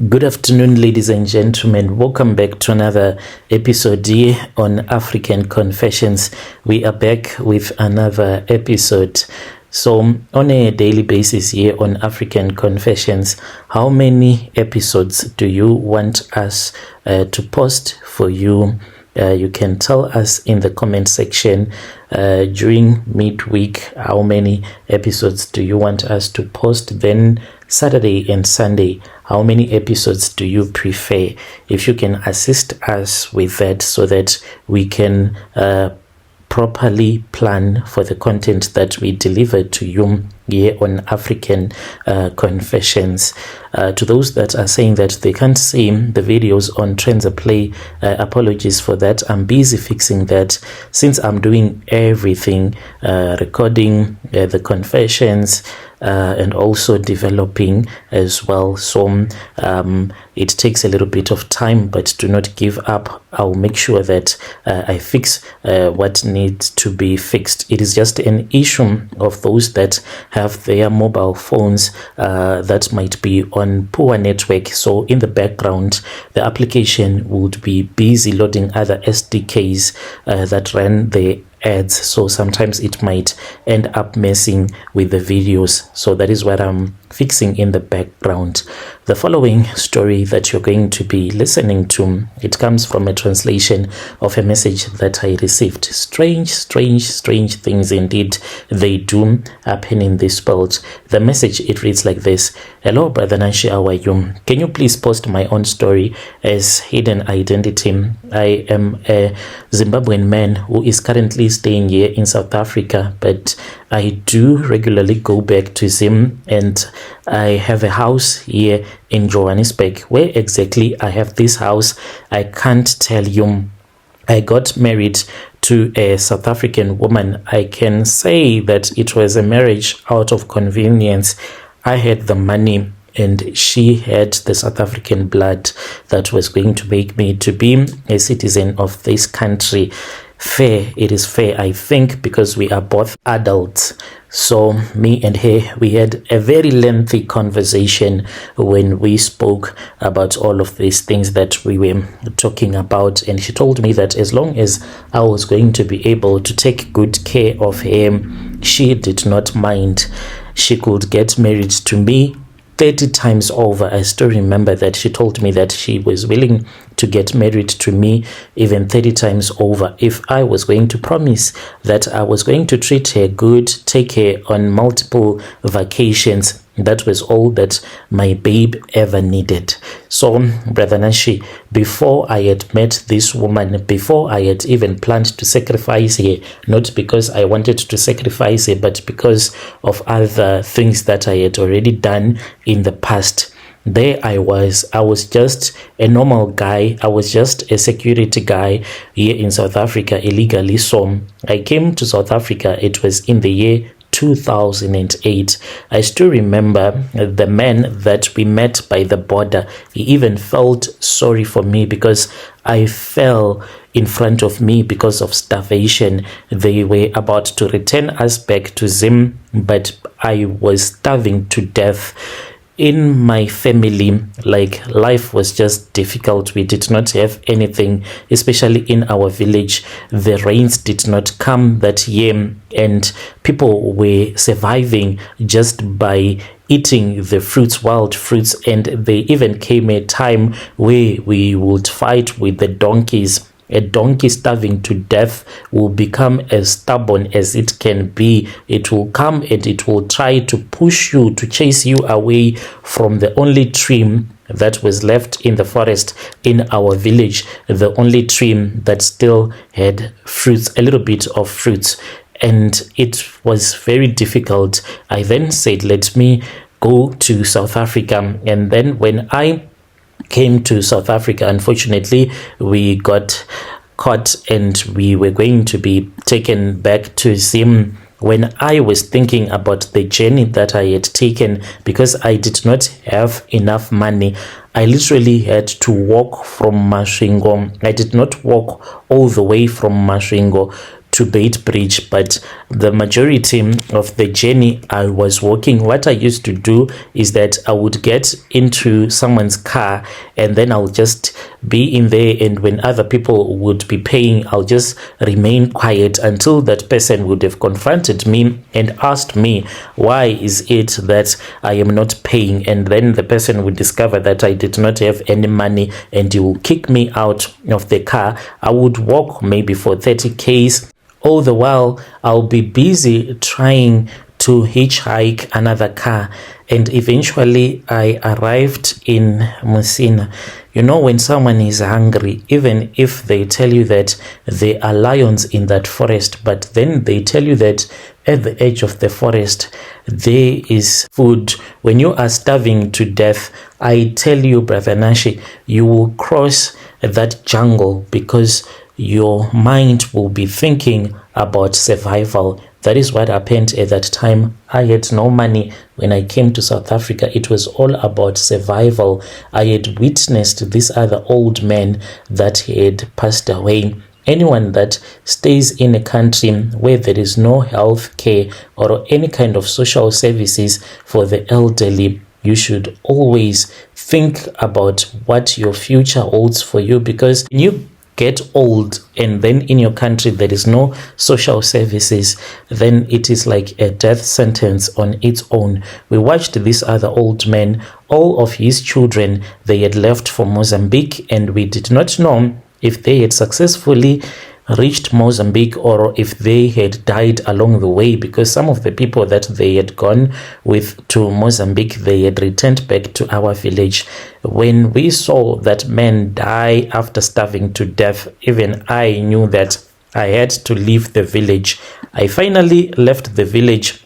Good afternoon, ladies and gentlemen. Welcome back to another episode here on African Confessions. We are back with another episode. So, on a daily basis here on African Confessions, how many episodes do you want us to post for you? You can tell us in the comment section during midweek how many episodes do you want us to post. Then Saturday and Sunday, how many episodes do you prefer? If you can assist us with that so that we can properly plan for the content that we deliver to you here on African Confessions. To those that are saying that they can't see the videos on Trenza Play, apologies for that. I'm busy fixing that since I'm doing everything, recording the confessions, and also developing as well. So it takes a little bit of time, but do not give up. I'll make sure that I fix what needs to be fixed. It is just an issue of those that have their mobile phones that might be on poor network. So in the background, the application would be busy loading other SDKs that run the ads, so sometimes it might end up messing with the videos. So that is what I'm fixing in the background. The following story that you're going to be listening to, it comes from a translation of a message that I received. Strange things indeed they do happen in this world. The message, it reads like this: Hello brother Nashi, how are you? Can you please post my own story as hidden identity? I am a Zimbabwean man who is currently staying here in South Africa, but I do regularly go back to Zim, and I have a house here in Johannesburg. Where exactly I have this house, I can't tell you. I got married to a South African woman. I can say that it was a marriage out of convenience. I had the money and she had the South African blood that was going to make me to be a citizen of this country. Fair, it is fair, I think, because we are both adults. So me and her, we had a very lengthy conversation when we spoke about all of these things that we were talking about, and she told me that as long as I was going to be able to take good care of her, she did not mind. She could get married to me 30 times over. I still remember that she told me that she was willing to get married to me even 30 times over if I was going to promise that I was going to treat her good, take her on multiple vacations. That was all that my babe ever needed. So, Brother Nashi, before I had met this woman, before I had even planned to sacrifice her, not because I wanted to sacrifice her, but because of other things that I had already done in the past, there I was just a normal guy. I was just a security guy here in South Africa illegally. So I came to South Africa, it was in the year 2008. I still remember the man that we met by the border. He even felt sorry for me because I fell in front of me because of starvation. They were about to return us back to Zim, but I was starving to death. In my family, like, life was just difficult. We did not have anything, especially in our village. The rains did not come that year, and people were surviving just by eating the fruits, wild fruits, and there even came a time where we would fight with the donkeys. A donkey starving to death will become as stubborn as it can be. It will come and it will try to push you, to chase you away from the only tree that was left in the forest in our village, the only tree that still had fruits, a little bit of fruits. And it was very difficult. I then said, let me go to South Africa. And then when I came to South Africa, unfortunately we got caught and we were going to be taken back to Zim. When I was thinking about the journey that I had taken, because I did not have enough money, I literally had to walk from Masvingo. I did not walk all the way from Masvingo to Bait Bridge, but the majority of the journey I was walking, what I used to do is that I would get into someone's car and then I'll just be in there, and when other people would be paying, I'll just remain quiet until that person would have confronted me and asked me, why is it that I am not paying? And then the person would discover that I did not have any money and he will kick me out of the car. I would walk maybe for 30 k's. All the while, I'll be busy trying to hitchhike another car, and eventually I arrived in Musina. You know, when someone is hungry, even if they tell you that there are lions in that forest, but then they tell you that at the edge of the forest there is food, when you are starving to death, I tell you, Brother Nashi, you will cross that jungle because your mind will be thinking about survival. That is what happened at that time. I had no money when I came to South Africa. It was all about survival. I had witnessed this other old man that had passed away. Anyone that stays in a country where there is no health care or any kind of social services for the elderly, you should always think about what your future holds for you, because when you get old and then in your country there is no social services, then it is like a death sentence on its own. We watched this other old man, all of his children, they had left for Mozambique, and we did not know if they had successfully reached Mozambique or if they had died along the way, because some of the people that they had gone with to Mozambique, they had returned back to our village. When we saw that man die after starving to death, even I knew that I had to leave the village. I finally left the village.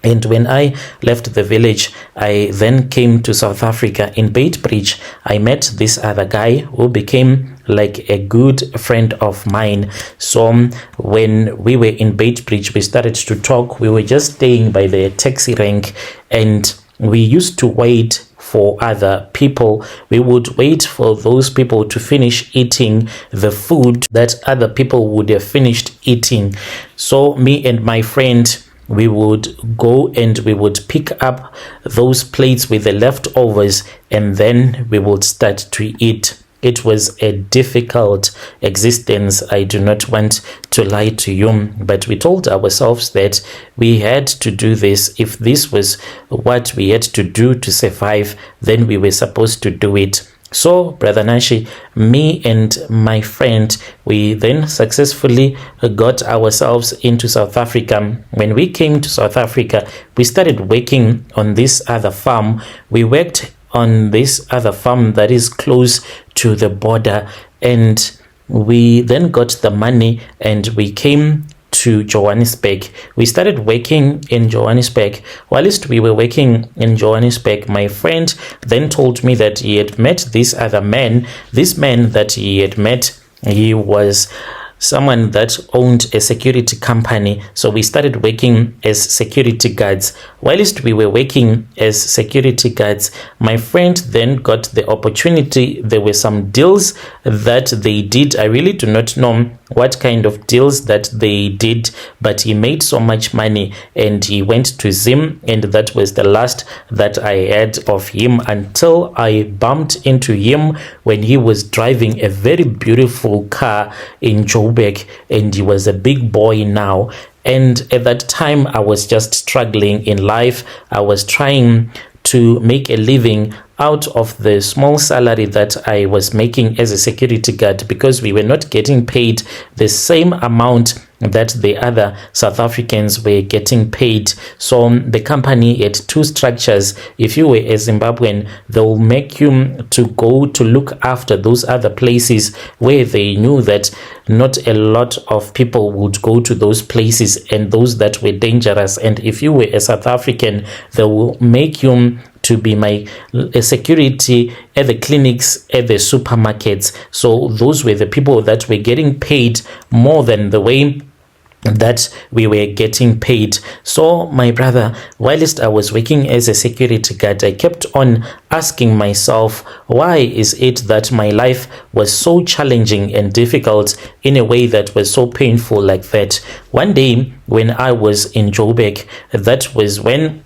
And when I left the village, I then came to South Africa. In Beitbridge, I met this other guy who became like a good friend of mine. So when we were in Beitbridge, we started to talk. We were just staying by the taxi rank, and we used to wait for other people. We would wait for those people to finish eating the food that other people would have finished eating. So me and my friend, we would go and we would pick up those plates with the leftovers, and then we would start to eat. It was a difficult existence, I do not want to lie to you, but we told ourselves that we had to do this. If this was what we had to do to survive, then we were supposed to do it. So, Brother Nashi, me and my friend, we then successfully got ourselves into South Africa. When we came to South Africa, we started working on this other farm. We worked on this other farm that is close to the border, and we then got the money and we came to Johannesburg. We started working in Johannesburg. Whilst we were working in Johannesburg, my friend then told me that he had met this other man. This man that he had met, he was someone that owned a security company. So we started working as security guards. Whilst we were working as security guards, my friend then got the opportunity. There were some deals that they did. I really do not know what kind of deals that they did, but he made so much money and he went to Zim, and that was the last that I had of him until I bumped into him when he was driving a very beautiful car in Joburg, and he was a big boy now. And at that time, I was just struggling in life. I was trying to make a living out of the small salary that I was making as a security guard, because we were not getting paid the same amount that the other South Africans were getting paid. So the company had two structures. If you were a Zimbabwean, they'll make you to go to look after those other places where they knew that not a lot of people would go to those places, and those that were dangerous. And if you were a South African, they will make you to be a security at the clinics, at the supermarkets. So those were the people that were getting paid more than the way that we were getting paid. So my brother, whilst I was working as a security guard, I kept on asking myself, why is it that my life was so challenging and difficult in a way that was so painful like that? One day when I was in Joburg, that was when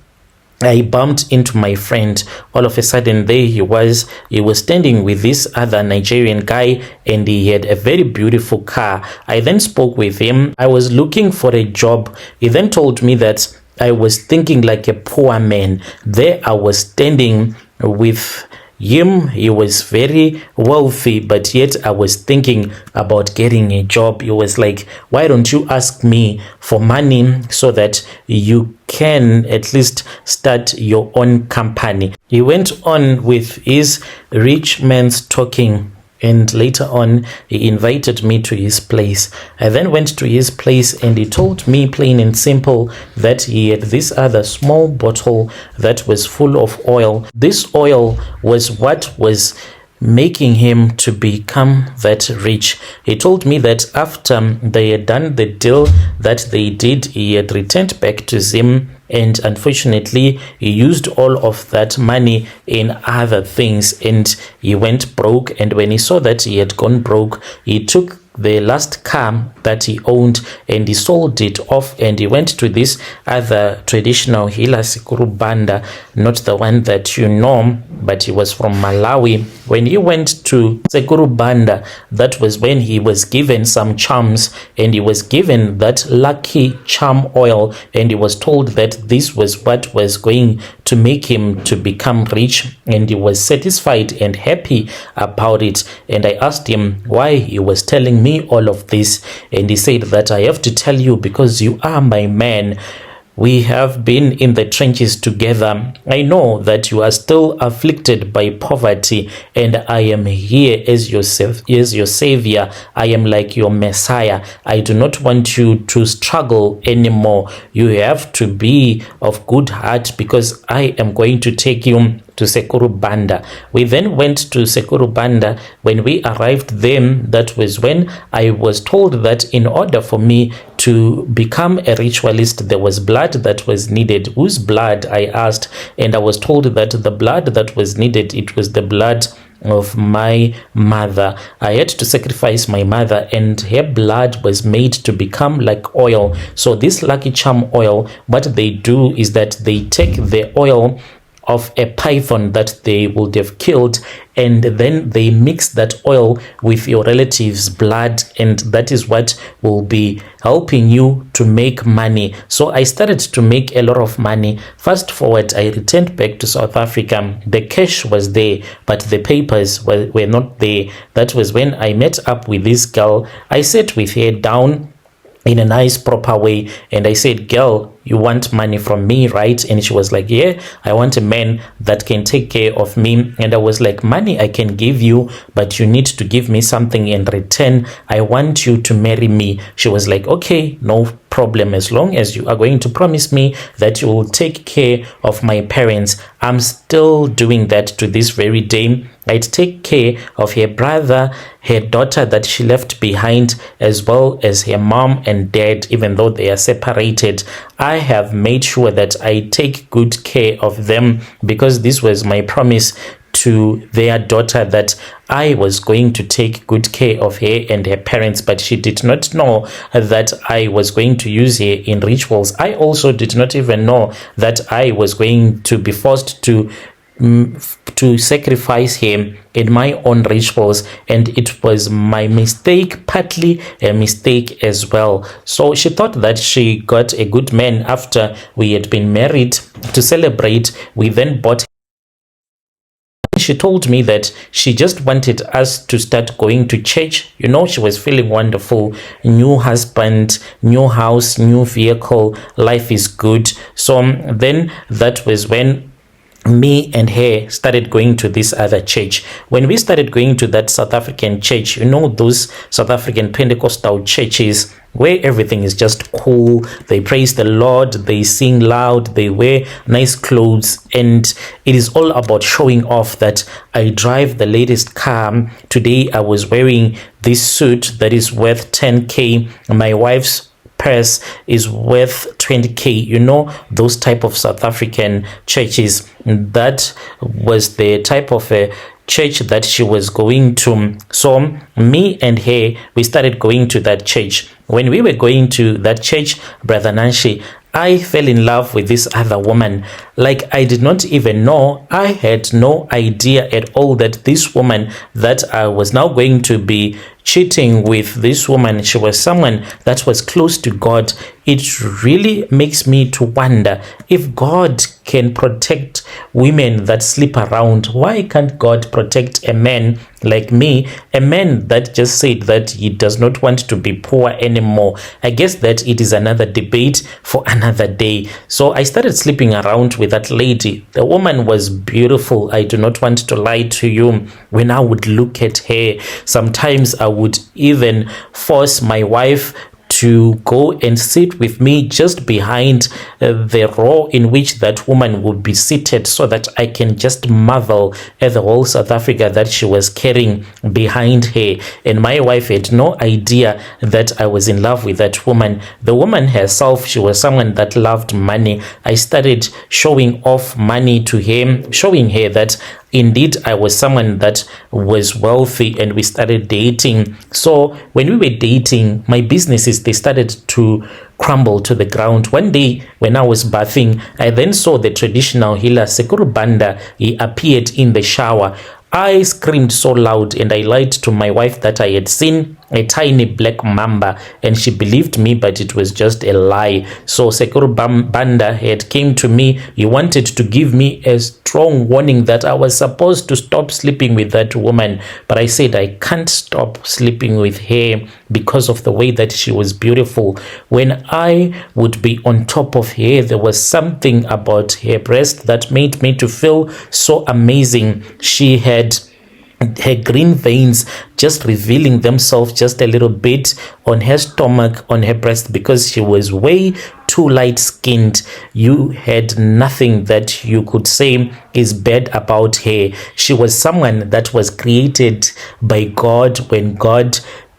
I bumped into my friend. All of a sudden, there he was standing with this other Nigerian guy, and he had a very beautiful car. I then spoke with him. I was looking for a job. He then told me that I was thinking like a poor man. There I was standing with him. He was very wealthy, but yet I was thinking about getting a job. He was like, why don't you ask me for money so that you can at least start your own company? He went on with his rich man's talking, and later on he invited me to his place. I then went to his place, and he told me plain and simple that he had this other small bottle that was full of oil. This oil was what was making him to become that rich. He told me that after they had done the deal that they did, he had returned back to Zim, and unfortunately he used all of that money in other things, and he went broke. And when he saw that he had gone broke, he took the last car that he owned and he sold it off, and he went to this other traditional healer, Sekuru Banda, not the one that you know, but he was from Malawi. When he went to Sekuru Banda, that was when he was given some charms, and he was given that lucky charm oil, and he was told that this was what was going to make him to become rich, and he was satisfied and happy about it. And I asked him why he was telling me all of this, and he said that I have to tell you because you are my man. We have been in the trenches together. I know that you are still afflicted by poverty, and I am here as your savior. I am like your Messiah. I do not want you to struggle anymore. You have to be of good heart because I am going to take you to Sekuru Banda. We then went to Sekuru Banda. When we arrived there, that was when I was told that in order for me to become a ritualist, there was blood that was needed. Whose blood? I asked, and I was told that the blood that was needed, it was the blood of my mother. I had to sacrifice my mother, and her blood was made to become like oil. So this lucky charm oil, what they do is that they take the oil of a python that they would have killed, and then they mix that oil with your relative's blood, and that is what will be helping you to make money. So I started to make a lot of money. Fast forward, I returned back to South Africa. The cash was there, but the papers were not there. That was when I met up with this girl. I sat with her down in a nice proper way, and I said, girl, you want money from me, right? And she was like, yeah, I want a man that can take care of me. And I was like, money I can give you, but you need to give me something in return. I want you to marry me. She was like, okay, no problem, as long as you are going to promise me that you will take care of my parents. I'm still doing that to this very day. I'd take care of her brother, her daughter that she left behind, as well as her mom and dad, even though they are separated. I have made sure that I take good care of them because this was my promise to their daughter, that I was going to take good care of her and her parents, but she did not know that I was going to use her in rituals. I also did not even know that I was going to be forced to sacrifice him in my own rituals, and it was my mistake, partly a mistake as well. So she thought that she got a good man after we had been married. To celebrate, we then bought. She told me that she just wanted us to start going to church. You know, she was feeling wonderful. New husband, new house, new vehicle, life is good. So then that was when me and her started going to this other church. When we started going to that South African church, you know, those South African Pentecostal churches where everything is just cool, they praise the Lord, they sing loud, they wear nice clothes, and it is all about showing off that I drive the latest car. Today I was wearing this suit that is worth 10k. My wife's purse is worth 20k. You know, those type of South African churches. That was the type of a church that she was going to. So me and her, we started going to that church. When we were going to that church, Brother Nanshi, I fell in love with this other woman. Like, I did not even know, I had no idea at all that this woman that I was now going to be cheating with, this woman, she was someone that was close to God. It really makes me to wonder, if God can protect women that sleep around, why can't God protect a man like me, a man that just said that he does not want to be poor anymore? I guess that it is another debate for another day. So I started sleeping around with that lady. The woman was beautiful. I do not want to lie to you. When I would look at her, sometimes I would even force my wife to go and sit with me just behind the row in which that woman would be seated, so that I can just marvel at the whole South Africa that she was carrying behind her. And my wife had no idea that I was in love with that woman. The woman herself, she was someone that loved money. I started showing off money to her, showing her that indeed I was someone that was wealthy, and we started dating. So when we were dating, my businesses, they started to crumble to the ground. One day when I was bathing, I then saw the traditional healer Sekuru Banda. He appeared in the shower. I screamed so loud, and I lied to my wife that I had seen a tiny black mamba, and she believed me, but it was just a lie. So Sekuru Banda had came to me. He wanted to give me a strong warning that I was supposed to stop sleeping with that woman, but I said I can't stop sleeping with her because of the way that she was beautiful. When I would be on top of her, there was something about her breast that made me to feel so amazing. She had her green veins just revealing themselves just a little bit on her stomach, on her breast, because she was way too light-skinned. You had nothing that you could say is bad about her. She was someone that was created by God. When God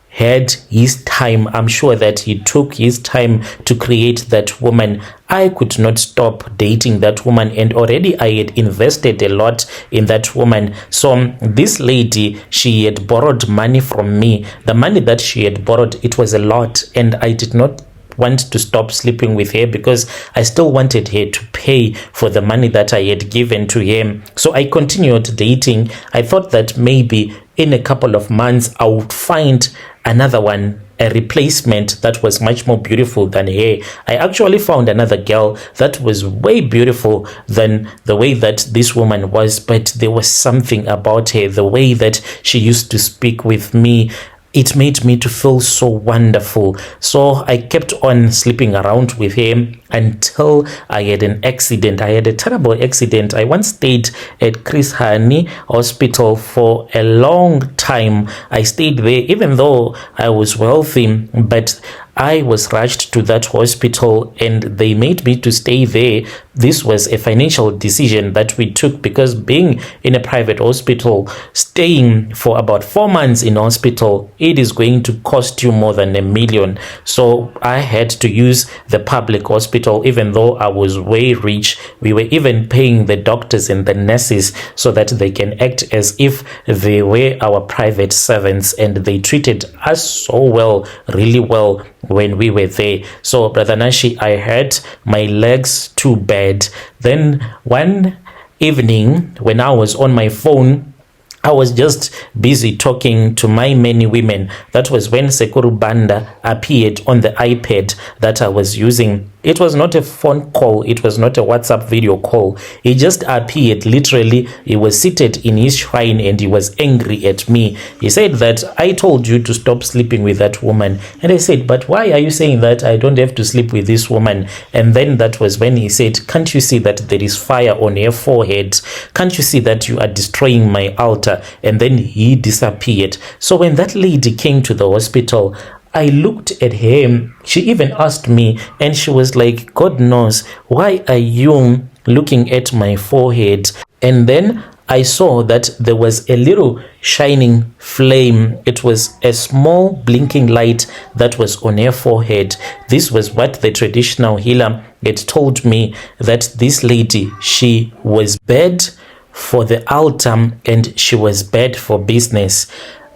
had his time, I'm sure that he took his time to create that woman. I could not stop dating that woman, and already I had invested a lot in that woman. So this lady, she had borrowed money from me. The money that she had borrowed, it was a lot, and I did not want to stop sleeping with her because I still wanted her to pay for the money that I had given to him. So I continued dating. I thought that maybe in a couple of months I would find another one, a replacement that was much more beautiful than her. I actually found another girl that was way beautiful than the way that this woman was, but there was something about her, the way that she used to speak with me. It made me to feel so wonderful. So I kept on sleeping around with him until I had an accident. I had a terrible accident. I once stayed at Chris Hani Hospital for a long time. I stayed there even though I was wealthy, but I was rushed to that hospital and they made me to stay there. This was a financial decision that we took because being in a private hospital, staying for about 4 months in hospital, it is going to cost you more than $1 million. So I had to use the public hospital even though I was way rich. We were even paying the doctors and the nurses so that they can act as if they were our private servants, and they treated us so well, really well, when we were there. So Brother Nashi, I hurt my legs too bad. Then one evening when I was on my phone, I was just busy talking to my many women. That was when Sekuru Banda appeared on the iPad that I was using. It was not a phone call. It was not a WhatsApp video call. He just appeared. Literally, he was seated in his shrine and he was angry at me. He said that I told you to stop sleeping with that woman. And I said, but why are you saying that I don't have to sleep with this woman? And then that was when he said, can't you see that there is fire on her forehead? Can't you see that you are destroying my altar? And then he disappeared. So when that lady came to the hospital, I looked at him. She even asked me, and she was like, God knows, why are you looking at my forehead? And then I saw that there was a little shining flame. It was a small blinking light that was on her forehead. This was what the traditional healer had told me, that this lady, she was bad for the altar and she was bad for business.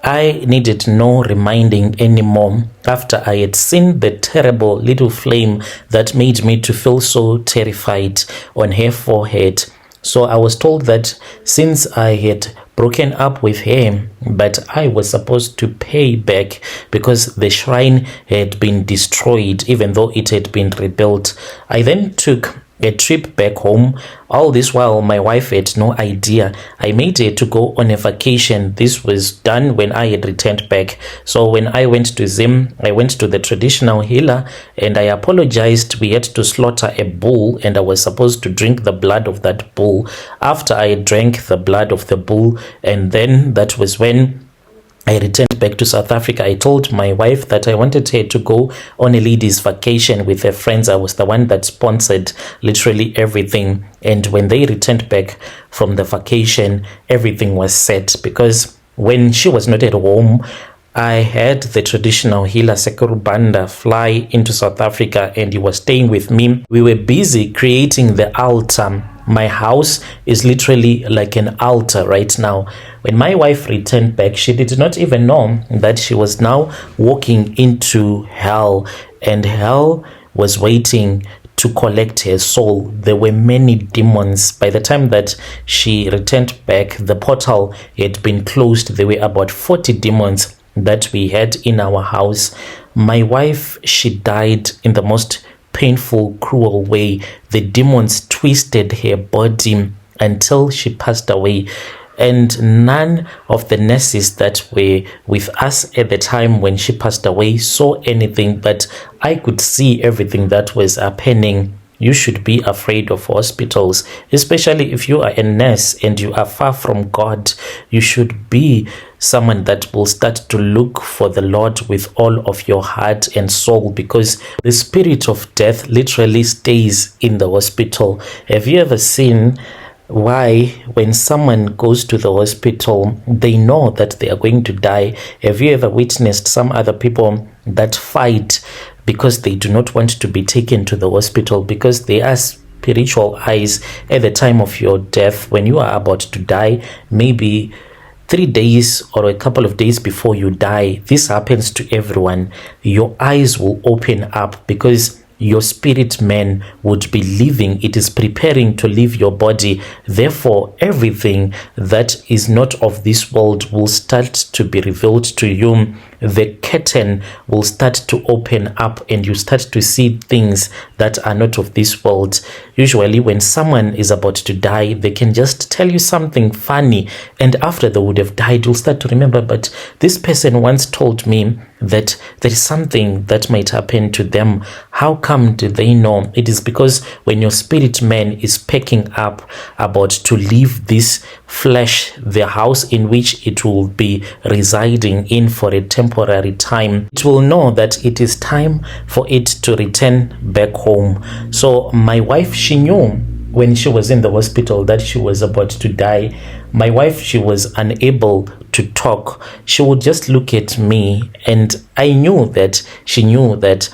I needed no reminding anymore after I had seen the terrible little flame that made me to feel so terrified on her forehead. So I was told that since I had broken up with her, but I was supposed to pay back because the shrine had been destroyed, even though it had been rebuilt. I then took a trip back home. All this while, my wife had no idea. I made her to go on a vacation. This was done when I had returned back. So when I went to Zim, I went to the traditional healer and I apologized. We had to slaughter a bull and I was supposed to drink the blood of that bull. After I drank the blood of the bull, and then that was when I returned back to South Africa. I told my wife that I wanted her to go on a ladies' vacation with her friends. I was the one that sponsored literally everything. And when they returned back from the vacation, everything was set, because when she was not at home, I had the traditional healer Sekuru Banda fly into South Africa and he was staying with me. We were busy creating the altar. My house is literally like an altar right now. When my wife returned back, she did not even know that she was now walking into hell, and hell was waiting to collect her soul. There were many demons. By the time that she returned back, the portal had been closed. There were about 40 demons that we had in our house. My wife, she died in the most painful, cruel way. The demons twisted her body until she passed away. And none of the nurses that were with us at the time when she passed away saw anything, but I could see everything that was happening. You should be afraid of hospitals, especially if you are a nurse and you are far from God. You should be someone that will start to look for the Lord with all of your heart and soul, because the spirit of death literally stays in the hospital. Have you ever seen why when someone goes to the hospital, they know that they are going to die? Have you ever witnessed some other people that fight because they do not want to be taken to the hospital, because they are spiritual eyes at the time of your death? When you are about to die, maybe 3 days or a couple of days before you die, this happens to everyone. Your eyes will open up because your spirit man would be leaving. It is preparing to leave your body. Therefore, everything that is not of this world will start to be revealed to you. The curtain will start to open up and you start to see things that are not of this world. Usually when someone is about to die, they can just tell you something funny, and after they would have died, you'll start to remember, but this person once told me that there is something that might happen to them. How come do they know? It is because when your spirit man is packing up about to leave this flesh, the house in which it will be residing in for a temporary time, it will know that it is time for it to return back home. So my wife, she knew when she was in the hospital that she was about to die. My wife, she was unable to talk. She would just look at me, and I knew that she knew that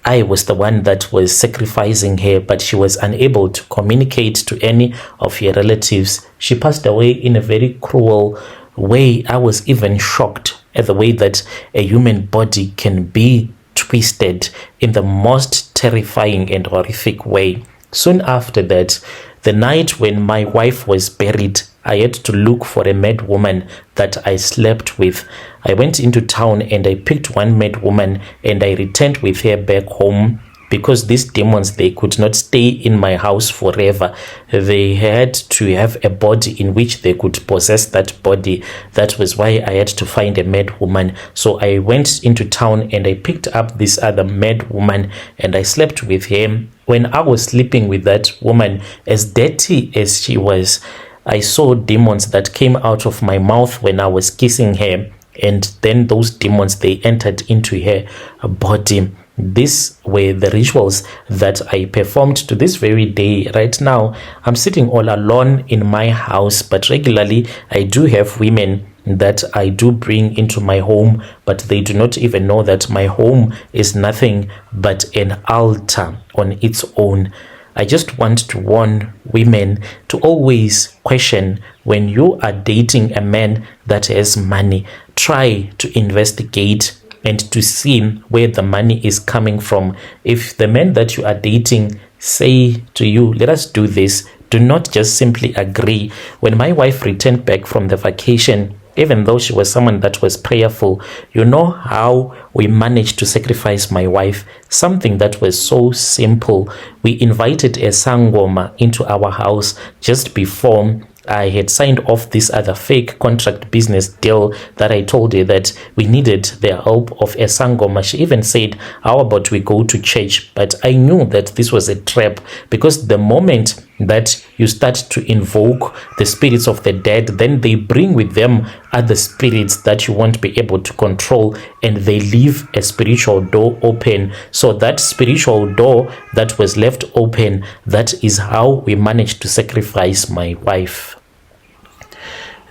I was the one that was sacrificing her, but she was unable to communicate to any of her relatives. She passed away in a very cruel way. I was even shocked at the way that a human body can be twisted in the most terrifying and horrific way. Soon after that, the night when my wife was buried, I had to look for a mad woman that I slept with. I went into town and I picked one mad woman and I returned with her back home, because these demons, they could not stay in my house forever. They had to have a body in which they could possess that body. That was why I had to find a mad woman. So I went into town and I picked up this other mad woman and I slept with her. When I was sleeping with that woman, as dirty as she was, I saw demons that came out of my mouth when I was kissing her, and then those demons, they entered into her body. these were the rituals that I performed to this very day. Right now, I'm sitting all alone in my house, but regularly I do have women that I do bring into my home, but they do not even know that my home is nothing but an altar on its own. I just want to warn women to always question when you are dating a man that has money. Try to investigate and to see where the money is coming from. If the men that you are dating say to you, let us do this, do not just simply agree. When my wife returned back from the vacation, even though she was someone that was prayerful, you know how we managed to sacrifice my wife? Something that was so simple. We invited a sangoma into our house just before I had signed off this other fake contract business deal that I told her that we needed the help of a sangoma. She even said, how about we go to church? But I knew that this was a trap, because the moment that you start to invoke the spirits of the dead, then they bring with them other spirits that you won't be able to control, and they leave a spiritual door open. So that spiritual door that was left open, that is how we managed to sacrifice my wife.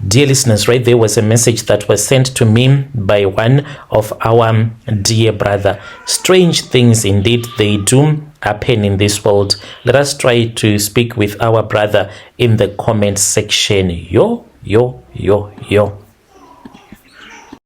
Dear listeners, right there was a message that was sent to me by one of our dear brother. Strange things indeed, they do happen in this world. Let us try to speak with our brother in the comment section. Yo.